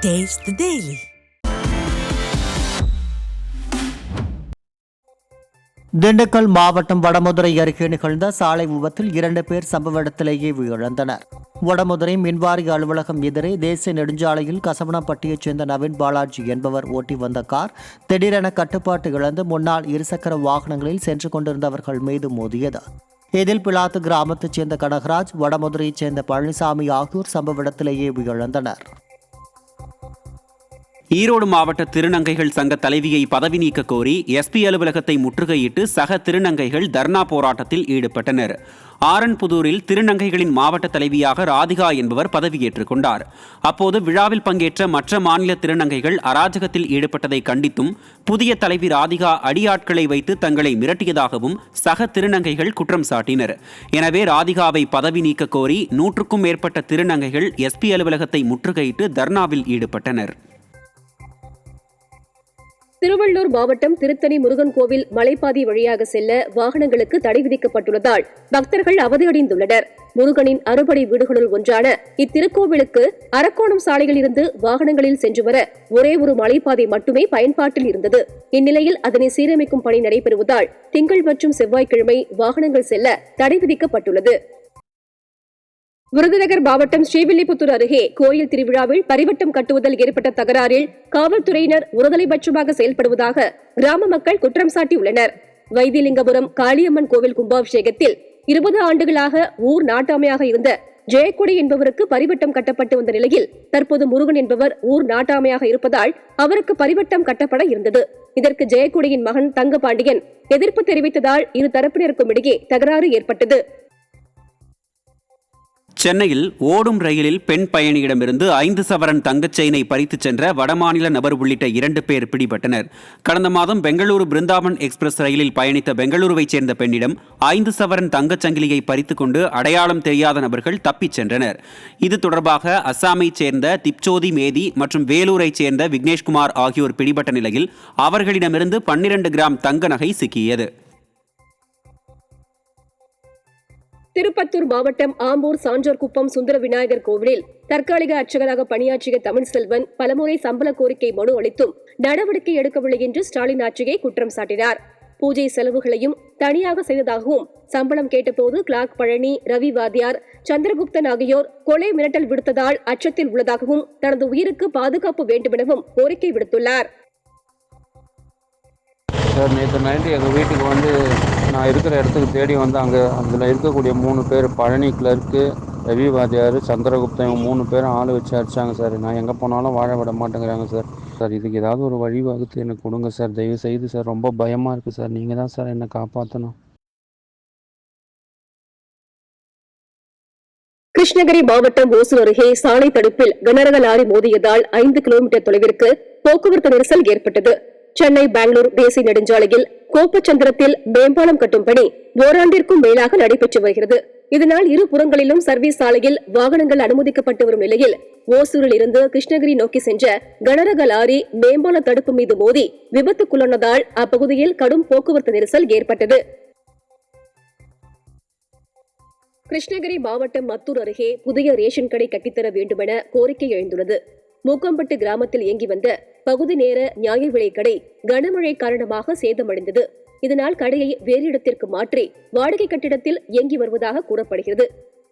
Taste the Daily. Dindigul மாவட்டம் வடமதுரை அருகே நிகழ்ந்த சாலை விபத்தில் 2 பேர் சம்பவ இடத்திலேயே உயிரிழந்தனர். வடமதுரை மின்வாரிய அலுவலகம் எதிரே தேசிய நெடுஞ்சாலையில் கசவனப்பட்டியைச் சேர்ந்த நவீன் பாலாஜி என்பவர் ஓட்டி வந்த கார் திடீரென கட்டுப்பாட்டு இழந்து முன்னால் இருசக்கர வாகனங்களில் சென்று கொண்டிருந்தவர்கள் மீது மோதியது. இதில் பிளாத்து கிராமத்தைச் சேர்ந்த கனகராஜ், வடமதுரையைச் சேர்ந்த பழனிசாமி ஆகியோர் சம்பவ இடத்திலேயே உயிரிழந்தனர். ஈரோடு மாவட்ட திருநங்கைகள் சங்க தலைவியை பதவி நீக்க கோரி எஸ்பி அலுவலகத்தை முற்றுகையிட்டு சக திருநங்கைகள் தர்ணா போராட்டத்தில் ஈடுபட்டனர். ஆரன்புதூரில் திருநங்கைகளின் மாவட்ட தலைவியாக ராதிகா என்பவர் பதவியேற்றுக் கொண்டார். அப்போது விழாவில் பங்கேற்ற மற்ற மாநில திருநங்கைகள் அராஜகத்தில் ஈடுபட்டதை கண்டித்தும் புதிய தலைவி ராதிகா அடியாட்களை வைத்து தங்களை மிரட்டியதாகவும் சக திருநங்கைகள் குற்றம் சாட்டினர். எனவே ராதிகாவை பதவி நீக்க கோரி 100க்கும் மேற்பட்ட திருநங்கைகள் எஸ்பி அலுவலகத்தை முற்றுகையிட்டு தர்ணாவில் ஈடுபட்டனர். திருவள்ளூர் மாவட்டம் திருத்தணி முருகன் கோவில் மலைப்பாதை வழியாக செல்ல வாகனங்களுக்கு தடை விதிக்கப்பட்டுள்ளதால் பக்தர்கள் அவதியடைந்துள்ளனர். முருகனின் அறுபடை வீடுகளுள் ஒன்றான இத்திருக்கோவிலுக்கு அரக்கோணம் சாலையில் இருந்து வாகனங்களில் சென்று வர ஒரே ஒரு மலைப்பாதை மட்டுமே பயன்பாட்டில் இருந்தது. இந்நிலையில் அதனை சீரமைக்கும் பணி நடைபெறுவதால் திங்கள் மற்றும் செவ்வாய்க்கிழமை வாகனங்கள் செல்ல தடை விதிக்கப்பட்டுள்ளது. விருதுநகர் மாவட்டம் ஸ்ரீவில்லிபுத்தூர் அருகே கோயில் திருவிழாவில் பரிவட்டம் கட்டுவதில் ஏற்பட்ட தகராறில் காவல்துறையினர் ஒருதலைபட்சமாக செயல்படுவதாக கிராம மக்கள் குற்றம் சாட்டியுள்ளனர். வைத்திலிங்கபுரம் காளியம்மன் கோவில் கும்பாபிஷேகத்தில் 20 ஆண்டுகளாக ஊர் நாட்டாமையாக இருந்த ஜெயக்கொடி என்பவருக்கு பரிவட்டம் கட்டப்பட்டு வந்த நிலையில் தற்போது முருகன் என்பவர் ஊர் நாட்டாமையாக இருப்பதால் அவருக்கு பரிவட்டம் கட்டப்பட இருந்தது. இதற்கு ஜெயக்கொடியின் மகன் தங்கபாண்டியன் எதிர்ப்பு தெரிவித்ததால் இரு தரப்பினருக்கும் இடையே தகராறு ஏற்பட்டது. சென்னையில் ஓடும் ரயிலில் பெண் பயணியிடமிருந்து 5 சவரன் தங்கச் செயினை பறித்துச் சென்ற வடமாநில நபர் உள்ளிட்ட 2 பேர் பிடிபட்டனர். கடந்த மாதம் பெங்களூரு பிருந்தாவன் எக்ஸ்பிரஸ் ரயிலில் பயணித்த பெங்களூருவைச் சேர்ந்த பெண்ணிடம் 5 சவரன் தங்கச் சங்கிலியை பறித்துக் கொண்டு அடையாளம் தெரியாத நபர்கள் தப்பிச் சென்றனர். இது தொடர்பாக அஸ்ஸாமைச் சேர்ந்த திப்சோதி மேதி மற்றும் வேலூரைச் சேர்ந்த விக்னேஷ்குமார் ஆகியோர் பிடிபட்ட நிலையில் அவர்களிடமிருந்து 12 கிராம் தங்க நகை சிக்கியது. திருப்பத்தூர் மாவட்டம் ஆம்பூர் சான்றோர்குப்பம் சுந்தர விநாயகர் கோவிலில் தற்காலிக அர்ச்சகராக பணியாற்றிய தமிழ்செல்வன் பலமுறை சம்பள கோரிக்கை மனு அளித்தும் நடவடிக்கை எடுக்கவில்லை என்று ஸ்டாலின் ஆட்சியை குற்றம் சாட்டினார். பூஜை செலவுகளையும் தனியாக செய்ததாகவும் சம்பளம் கேட்டபோது கிளாக் பழனி, ரவி வாத்தியார், சந்திரகுப்தன் ஆகியோர் கொலை மிரட்டல் விடுத்ததால் அச்சத்தில் உள்ளதாகவும் தனது உயிருக்கு பாதுகாப்பு வேண்டுமெனவும் கோரிக்கை விடுத்துள்ளார். சார், நேற்று நைட்டு எங்கள் வீட்டுக்கு வந்து நான் இருக்கிற இடத்துக்கு தேடி வந்து அங்கே அதில் இருக்கக்கூடிய 3 பேர், பழனி கிளர்க்கு, ரவி வாத்தியார், சந்திரகுப்தன், இவங்க 3 பேரும் ஆள் வச்சு அடிச்சாங்க சார். நான் எங்கே போனாலும் வாழ விட மாட்டேங்கிறாங்க சார். சார், இதுக்கு ஏதாவது ஒரு வழி வகுத்து எனக்கு கொடுங்க சார், தயவு செய்து சார். ரொம்ப பயமாக இருக்குது சார். நீங்கள் தான் சார் என்னை காப்பாற்றணும். கிருஷ்ணகிரி மாவட்டம் ஓசூர் அருகே சாலை தடுப்பில் கனரக லாரி மோதியதால் 5 கிலோமீட்டர் தொலைவிற்கு போக்குவரத்து நெரிசல் ஏற்பட்டது. சென்னை பெங்களூர் தேசிய நெடுஞ்சாலையில் கோப்பச்சந்திரத்தில் மேம்பாலம் கட்டும் பணி ஓராண்டிற்கும் மேலாக நடைபெற்று வருகிறது. இதனால் இரு புறங்களிலும் சர்வீஸ் சாலையில் வாகனங்கள் அனுமதிக்கப்பட்டு வரும் நிலையில் ஓசூரில் இருந்து கிருஷ்ணகிரி நோக்கி சென்ற கனரக லாரி மேம்பால தடுப்பு மீது மோதி விபத்துக்குள்ளானதால் அப்பகுதியில் கடும் போக்குவரத்து நெரிசல் ஏற்பட்டது. கிருஷ்ணகிரி மாவட்டம் மத்தூர் அருகே புதிய ரேஷன் கடை கட்டித்தர வேண்டுமென கோரிக்கை எழுந்துள்ளது. மூக்கம்பட்டு கிராமத்தில் இயங்கி வந்த பகுதி நேர நியாய விலை கடை கனமழை காரணமாக சேதமடைந்தது. இதனால் கடையை வேறு இடத்திற்கு மாற்றி வாடகை கட்டிடத்தில் இயங்கி வருவதாக கூறப்படுகிறது.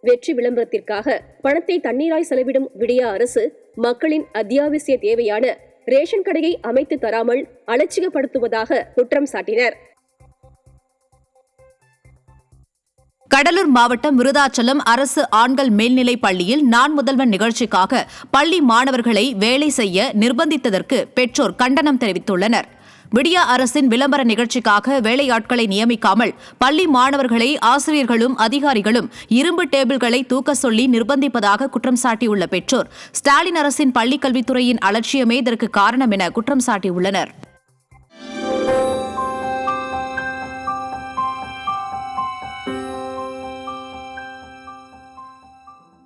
வெற்றி விளம்பரத்திற்காக பணத்தை தண்ணீராய் செலவிடும் விடியா அரசு மக்களின் அத்தியாவசிய தேவையான ரேஷன் கடையை அமைத்து தராமல் அலட்சியப்படுத்துவதாக குற்றம் சாட்டினர். கடலூர் மாவட்டம் விருதாச்சலம் அரசு ஆண்கள் மேல்நிலைப் பள்ளியில் நான் முதல்வன் நிகழ்ச்சிக்காக பள்ளி மாணவர்களை வேலை செய்ய நிர்பந்தித்ததற்கு பெற்றோர் கண்டனம் தெரிவித்துள்ளனர். விடியா அரசின் விளம்பர நிகழ்ச்சிக்காக வேலையாட்களை நியமிக்காமல் பள்ளி மாணவர்களை ஆசிரியர்களும் அதிகாரிகளும் இரும்பு டேபிள்களை தூக்க சொல்லி நிர்பந்திப்பதாக குற்றம் சாட்டியுள்ள பெற்றோர் ஸ்டாலின் அரசின் பள்ளிக்கல்வித்துறையின் அலட்சியமே இதற்கு காரணம் என குற்றம் சாட்டியுள்ளனர்.